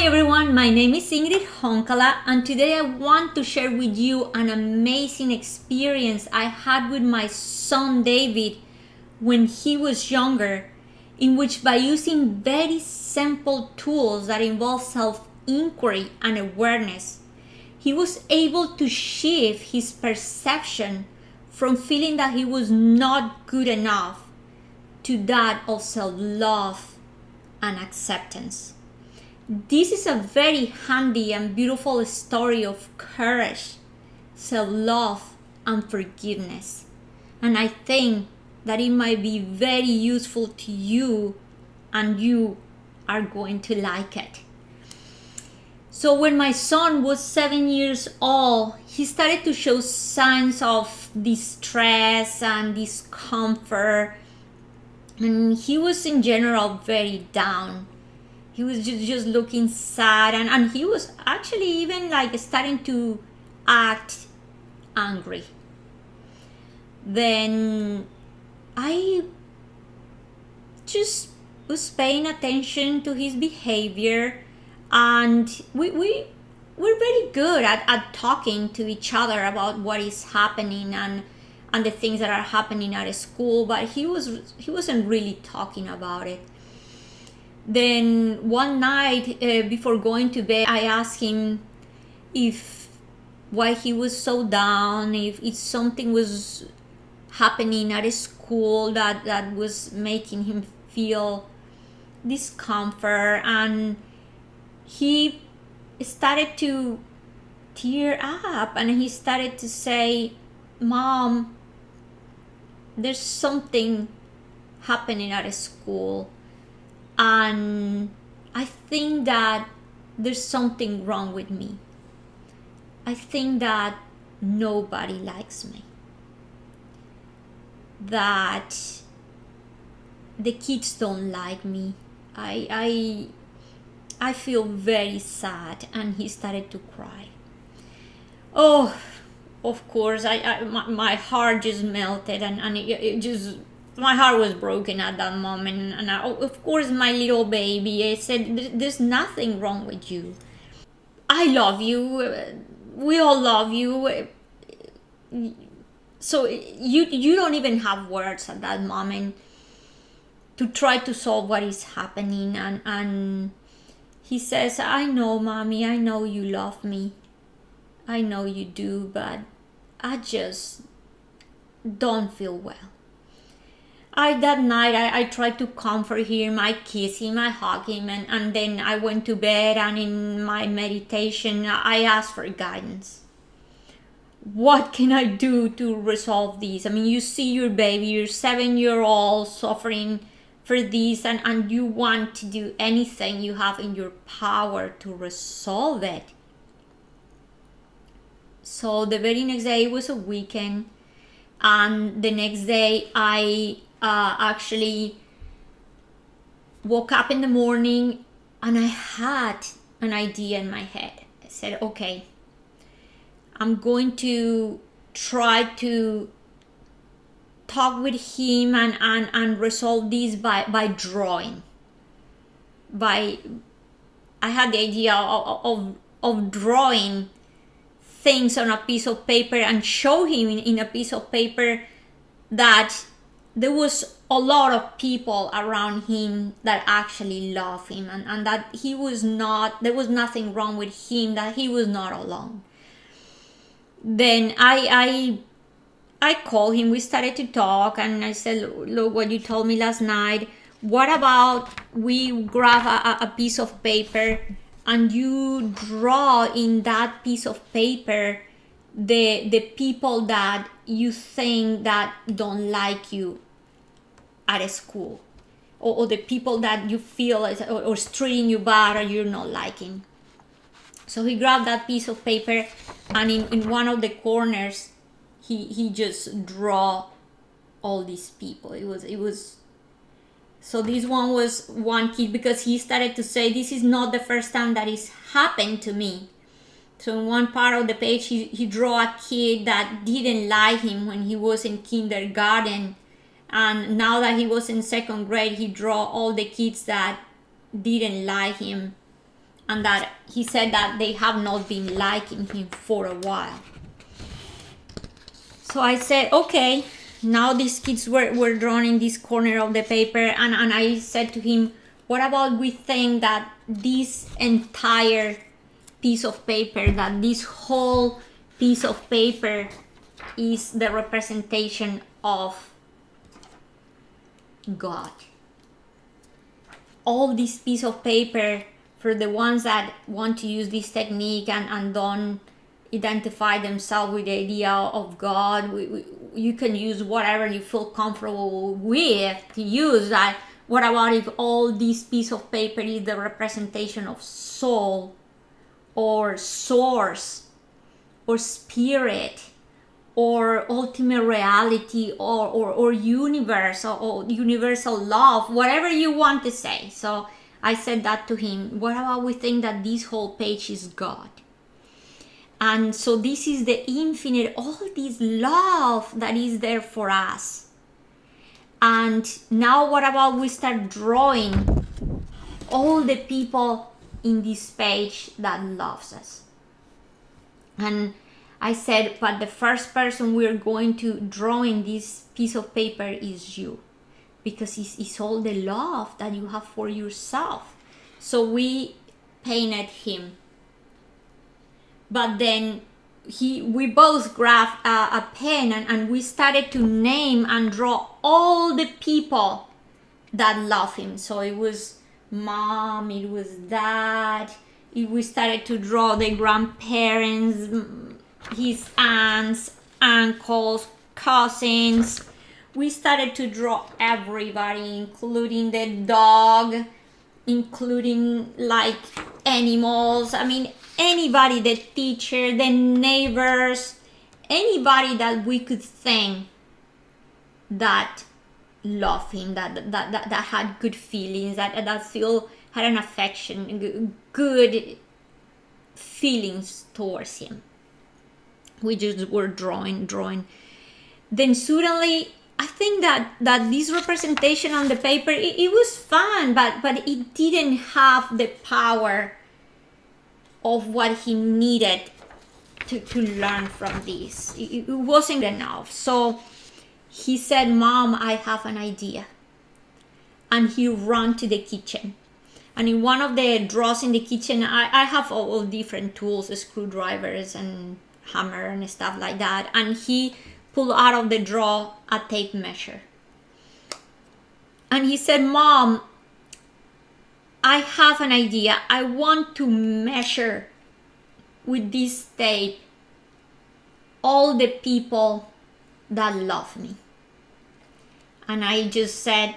everyone, my name is Ingrid Honkala, and today I want to share with you an amazing experience I had with my son David when he was younger, in which by using very simple tools that involve self-inquiry and awareness, he was able to shift his perception from feeling that he was not good enough to that of self-love and acceptance. This is a very handy and beautiful story of courage, self-love, and forgiveness. And I think that it might be very useful to you, and you are going to like it. So when my son was 7 years old, he started to show signs of distress and discomfort, and he was in general very down. He was just looking sad, and he was actually even like starting to act angry. Then I just was paying attention to his behavior, and we're very good at talking to each other about what is happening and the things that are happening at school, but he wasn't really talking about it. Then one night before going to bed, I asked him why he was so down, if something was happening at school that was making him feel discomfort, and he started to tear up, and he started to say, "Mom, there's something happening at school, and I think that there's something wrong with me. I think that nobody likes me. That the kids don't like me. I feel very sad." And he started to cry. Oh, of course, my heart just melted, and it just, my heart was broken at that moment. And of course, my little baby, I said, "There's nothing wrong with you. I love you. We all love you." So you don't even have words at that moment to try to solve what is happening. And he says, "I know, Mommy, I know you love me. I know you do, but I just don't feel well." That night, I tried to comfort him. I kissed him, I hugged him, and then I went to bed, and in my meditation, I asked for guidance. What can I do to resolve this? I mean, you see your baby, your 7-year-old suffering for this, and you want to do anything you have in your power to resolve it. So the very next day, it was a weekend, and the next day I actually woke up in the morning, and I had an idea in my head. I said, okay, I'm going to try to talk with him and resolve this by drawing. I had the idea of drawing things on a piece of paper and show him in a piece of paper that there was a lot of people around him that actually love him, and that there was nothing wrong with him, that he was not alone. Then I called him, we started to talk, and I said, "Look, what you told me last night, what about we grab a piece of paper and you draw in that piece of paper the people that you think that don't like you at school, or the people that you feel or treating you bad or you're not liking." So he grabbed that piece of paper, and in one of the corners he just draw all these people. It was so this one was one kid, because he started to say, "This is not the first time that it's happened to me." So in one part of the page, he drew a kid that didn't like him when he was in kindergarten, and now that he was in second grade, he drew all the kids that didn't like him and that he said that they have not been liking him for a while. So I said, okay, now these kids were drawn in this corner of the paper, and I said to him, what about we think that this entire piece of paper, that this whole piece of paper is the representation of God. All this piece of paper, for the ones that want to use this technique and don't identify themselves with the idea of God, you can use whatever you feel comfortable with to use that. What about if all this piece of paper is the representation of soul or source or spirit or ultimate reality or universe or universal love, whatever you want to say. So I said that to him. What about we think that this whole page is God? And so this is the infinite, all this love that is there for us. And now what about we start drawing all the people in this page that loves us? And I said, but the first person we're going to draw in this piece of paper is you, because it's all the love that you have for yourself. So we painted him. But then we both grabbed a pen and we started to name and draw all the people that love him. So it was mom, it was dad, we started to draw the grandparents, his aunts, uncles, cousins. We started to draw everybody, including the dog, including like animals. I mean, anybody, the teacher, the neighbors, anybody that we could think that loved him, that had good feelings, that had an affection, good feelings towards him. We just were drawing. Then suddenly, I think that this representation on the paper, it was fun, but it didn't have the power of what he needed to learn from this. It wasn't enough. So he said, Mom, I have an idea. And he ran to the kitchen. And in one of the drawers in the kitchen, I have all different tools, screwdrivers and hammer and stuff like that. And he pulled out of the drawer a tape measure. And he said, Mom, I have an idea. I want to measure with this tape all the people that love me. And I just said,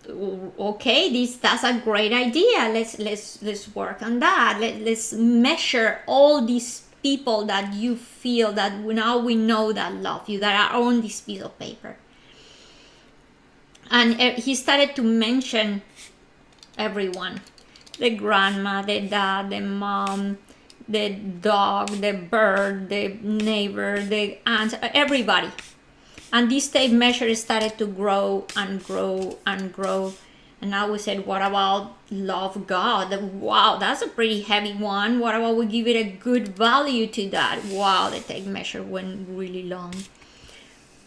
okay, that's a great idea. Let's work on that. Let's measure all these people that you feel that now we know that love you, that are on this piece of paper. And he started to mention everyone: the grandma, the dad, the mom, the dog, the bird, the neighbor, the aunt, everybody. And this tape measure started to grow and grow and grow. And now we said, what about love God? Wow, that's a pretty heavy one. What about we give it a good value to that? Wow, the tape measure went really long.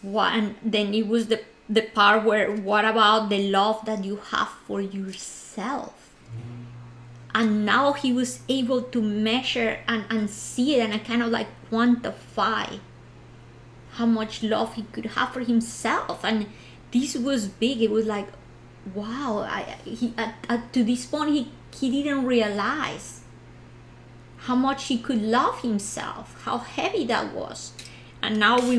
And then it was the part where, what about the love that you have for yourself? And now he was able to measure and see it and kind of like quantify how much love he could have for himself. And this was big. It was like, wow, to this point he didn't realize how much he could love himself, how heavy that was. And now we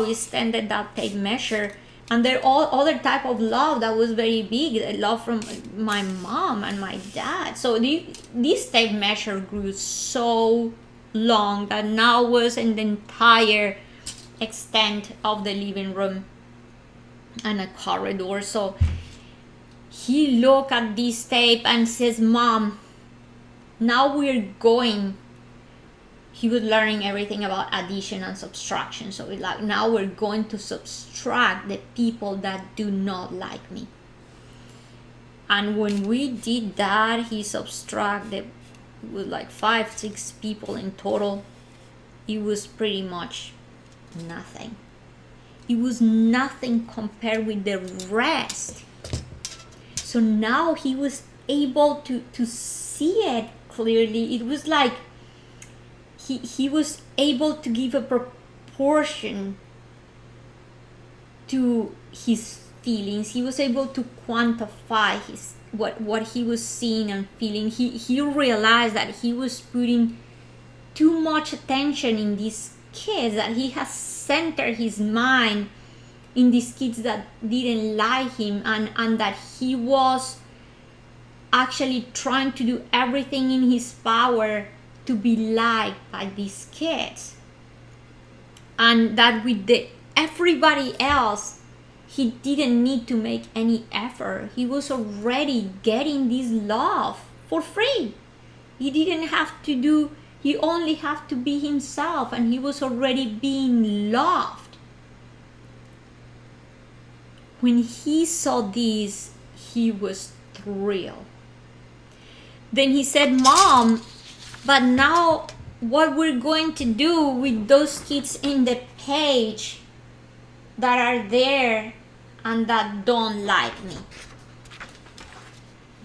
extended that tape measure, and there are all other type of love that was very big, the love from my mom and my dad. So this tape measure grew so long that now was in the entire extent of the living room and a corridor. So he looked at this tape and says, Mom, now we're going. He was learning everything about addition and subtraction. So it's like, now we're going to subtract the people that do not like me. And when we did that, he subtracted it was like 5-6 people in total. It was pretty much nothing. It was nothing compared with the rest. So now he was able to see it clearly. It was like he was able to give a proportion to his feelings. He was able to quantify what he was seeing and feeling. He realized that he was putting too much attention in these kids, that he has centered his mind in these kids that didn't like him, and that he was actually trying to do everything in his power to be liked by these kids, and that with everybody else he didn't need to make any effort. He was already getting this love for free. He didn't have to do, he only had to be himself, and he was already being loved. When he saw this, he was thrilled. Then he said, Mom, but now what we're going to do with those kids in the page that are there and that don't like me?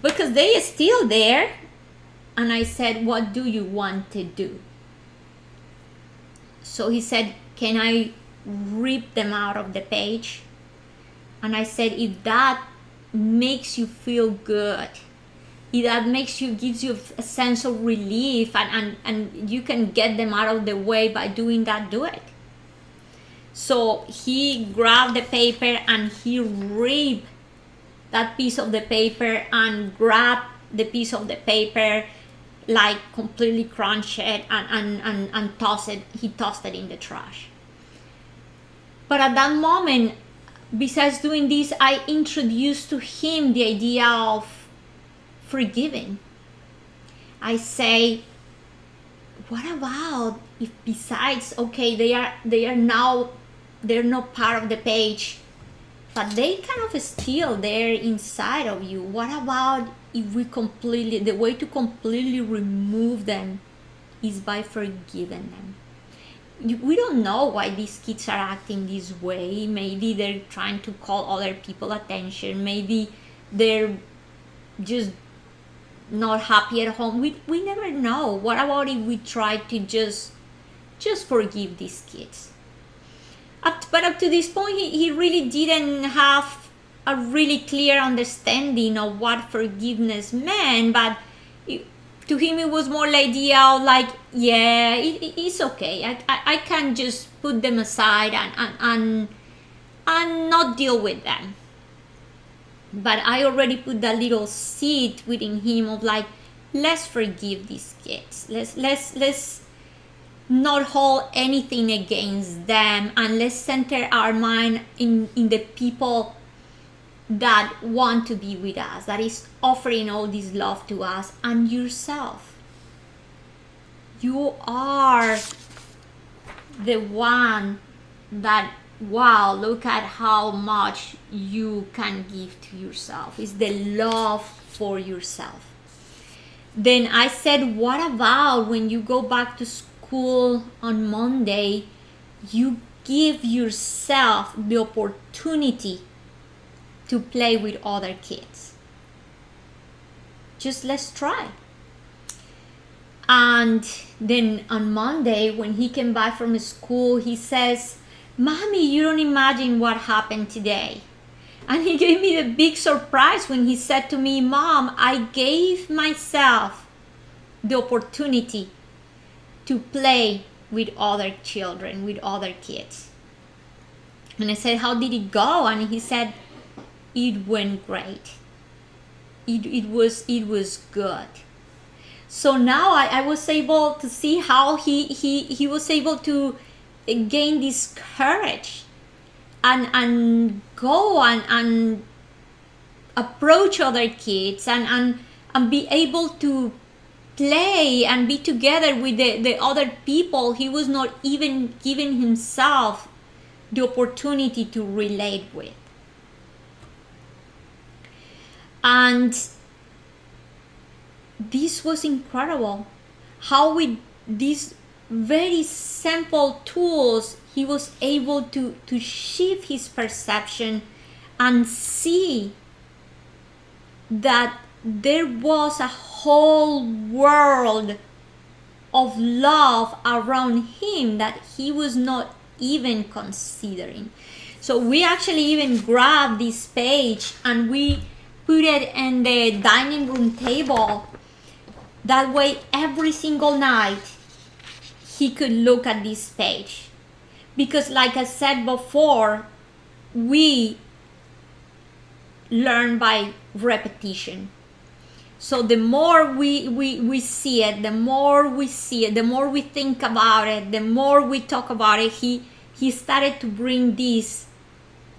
Because they are still there. And I said, what do you want to do? So he said, can I rip them out of the page? And I said, if that makes you feel good, if that gives you a sense of relief, and you can get them out of the way by doing that, do it. So he grabbed the paper and he ripped that piece of the paper and grabbed the piece of the paper, like completely crunched it and tossed it. He tossed it in the trash. But at that moment, besides doing this, I introduced to him the idea of forgiving. I say, what about if besides, okay, they're not part of the page, but they kind of still there inside of you. What about if the way to completely remove them is by forgiving them? We don't know why these kids are acting this way. Maybe they're trying to call other people attention. Maybe they're just not happy at home. We never know. What about if we try to just forgive these kids? But up to this point, he really didn't have a really clear understanding of what forgiveness meant. But to him, it was more the idea of like, yeah, it's okay. I can just put them aside and not deal with them. But I already put that little seed within him of like, let's forgive these kids. Let's not hold anything against them, and let's center our mind in the people that want to be with us, that is offering all this love to us, and yourself. You are the one that, wow, look at how much you can give to yourself. It's the love for yourself. Then I said, what about when you go back to school on Monday, you give yourself the opportunity to play with other kids? Just let's try. And then on Monday, when he came back from school, he says, Mommy, you don't imagine what happened today. And he gave me the big surprise when he said to me, Mom, I gave myself the opportunity to play with other children, with other kids. And I said, how did it go? And he said, it went great. It was good. So now I was able to see how he was able to gain this courage and go and approach other kids and be able to play and be together with the other people he was not even giving himself the opportunity to relate with. this was incredible. How with these very simple tools, he was able to shift his perception and see that there was a whole world of love around him that he was not even considering. So we actually even grabbed this page and we put it in the dining room table. That way every single night he could look at this page. Because like I said before, we learn by repetition. So the more we see it, the more we see it, the more we think about it, the more we talk about it, he started to bring this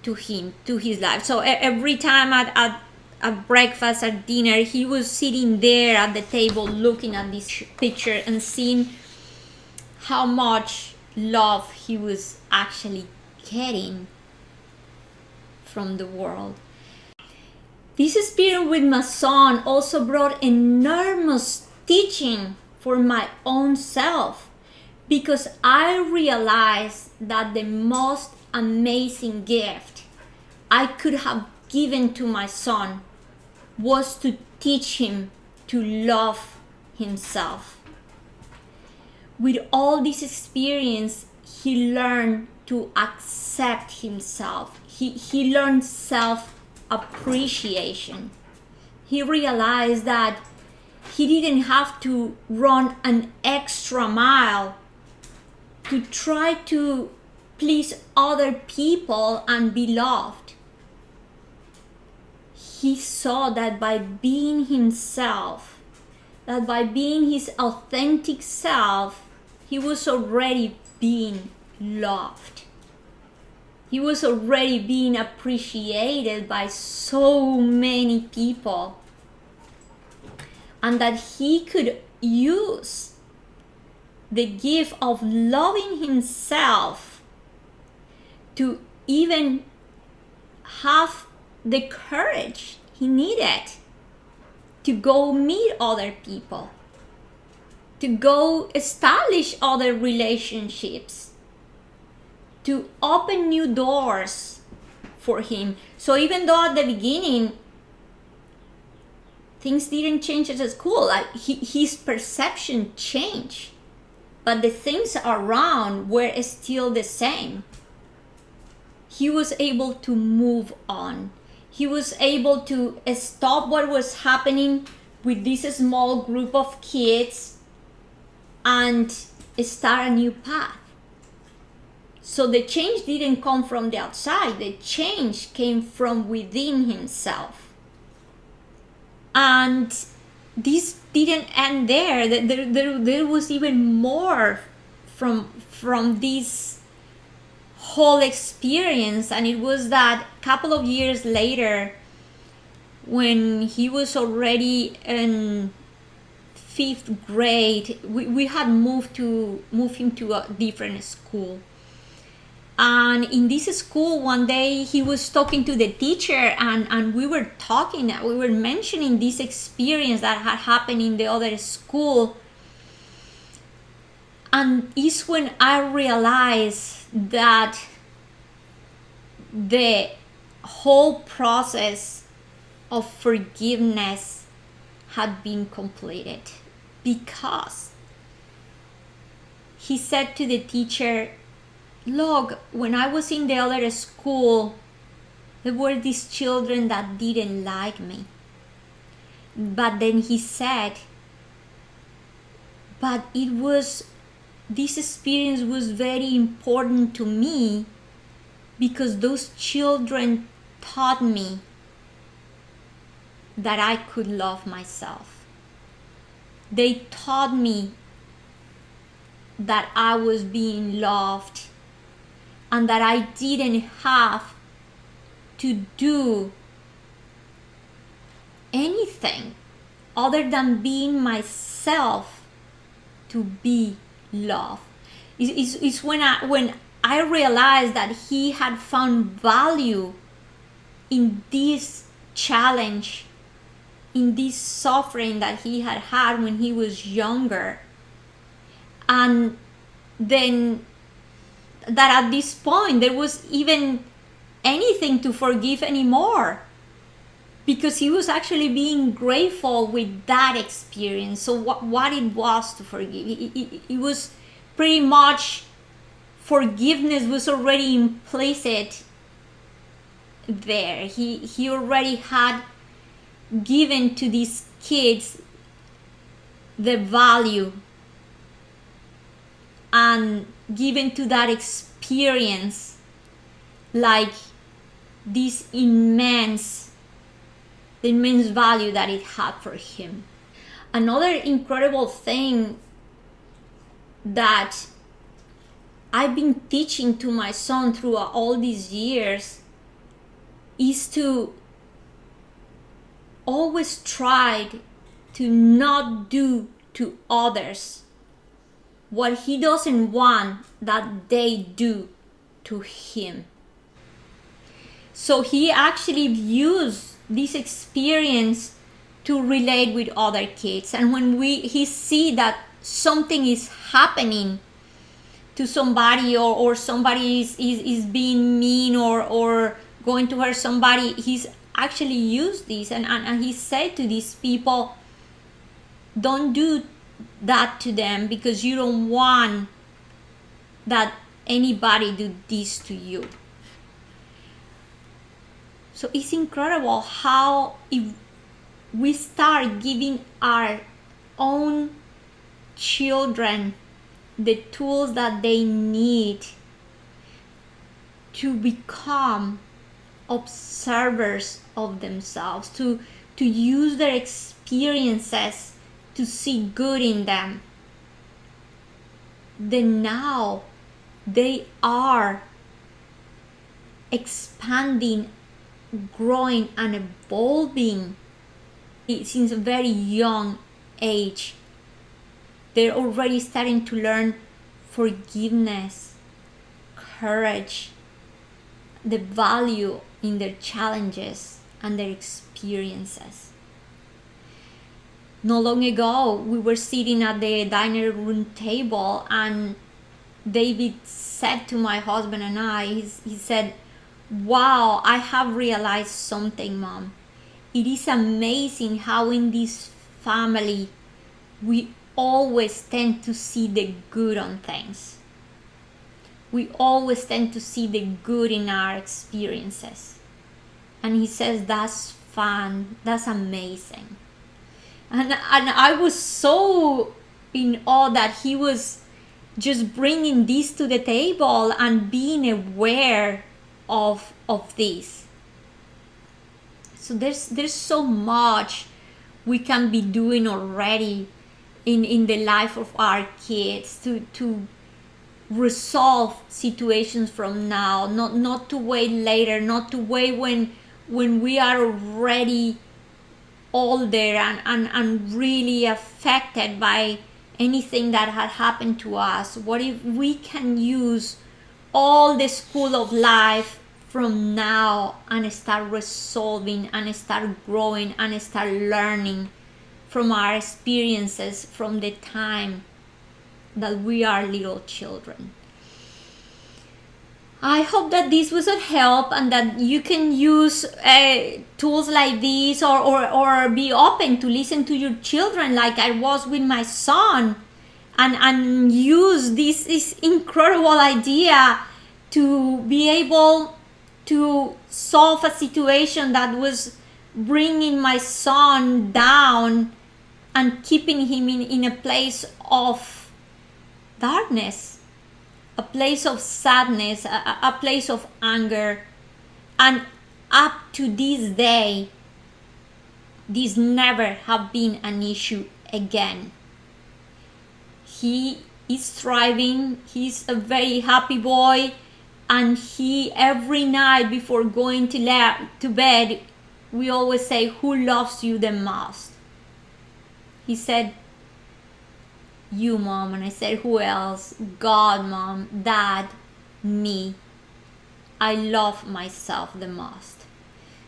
to him, to his life. So every time at breakfast, at dinner, he was sitting there at the table looking at this picture and seeing how much love he was actually getting from the world. This experience with my son also brought enormous teaching for my own self, because I realized that the most amazing gift I could have given to my son was to teach him to love himself. With all this experience, he learned to accept himself. He learned self-appreciation. He realized that he didn't have to run an extra mile to try to please other people and be loved. He saw that by being himself, that by being his authentic self, he was already being loved. He was already being appreciated by so many people, and that he could use the gift of loving himself to even have the courage he needed to go meet other people, to go establish other relationships, to open new doors for him. So even though at the beginning things didn't change at school, like his perception changed, but the things around were still the same. He was able to move on. He was able to stop what was happening with this small group of kids and start a new path. So the change didn't come from the outside. The change came from within himself. And this didn't end there. There was even more from this whole experience. And it was that a couple of years later, when he was already in 5th grade, we had moved him to a different school. And in this school, one day he was talking to the teacher, and we were mentioning this experience that had happened in the other school. And it's when I realized that the whole process of forgiveness had been completed, because he said to the teacher, "Look, when I was in the other school, there were these children that didn't like me." But then he said, "But this experience was very important to me, because those children taught me that I could love myself. They taught me that I was being loved, and that I didn't have to do anything other than being myself to be loved." It's when I realized that he had found value in this challenge in this suffering that he had when he was younger, and then that at this point there was even anything to forgive anymore, because he was actually being grateful with that experience. So what it was to forgive, it was pretty much, forgiveness was already implicit there. He already had given to these kids the value and given to that experience like this immense value that it had for him. Another incredible thing that I've been teaching to my son throughout all these years is to always try to not do to others what he doesn't want that they do to him. So he actually views this experience to relate with other kids, and when he see that something is happening to somebody, or somebody is being mean or going to hurt somebody, he's actually used this, and he said to these people, don't do that to them, because you don't want that anybody do this to you. So it's incredible how if we start giving our own children the tools that they need to become observers of themselves, to use their experiences to see good in them, then now they are expanding, growing and evolving since a very young age. They're already starting to learn forgiveness, courage, the value in their challenges and their experiences. Not long ago, we were sitting at the dining room table, and David said to my husband and I, he said, "Wow, I have realized something, Mom. It is amazing how in this family we always tend to see the good on things. We always tend to see the good in our experiences." And he says, "That's fun, that's amazing." And I was so in awe that he was just bringing this to the table and being aware of this. So there's so much we can be doing already in the life of our kids to resolve situations from now, not to wait later, not to wait when we are already older and really affected by anything that had happened to us. What if we can use all the school of life from now and start resolving and start growing and start learning from our experiences from the time that we are little children? I hope that this was a help and that you can use tools like this, or be open to listen to your children like I was with my son, and use this incredible idea to be able to solve a situation that was bringing my son down and keeping him in a place of darkness, a place of sadness, a place of anger. And up to this day, this never have been an issue again. He is thriving, he's a very happy boy, and he, every night before going to bed, we always say, "Who loves you the most?" He said, "You, Mom." And I said, "Who else?" "God, Mom, Dad, me. I love myself the most."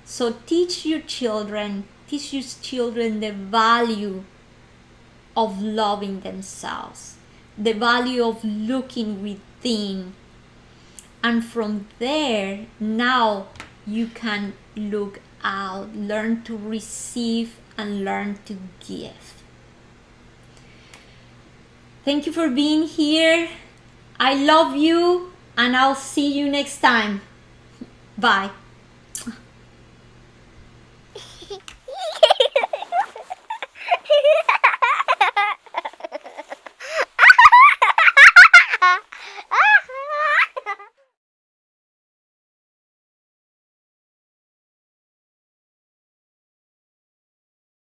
So teach your children the value of loving themselves, the value of looking within. And from there, now you can look out, learn to receive and learn to give. Thank you for being here. I love you, and I'll see you next time. Bye.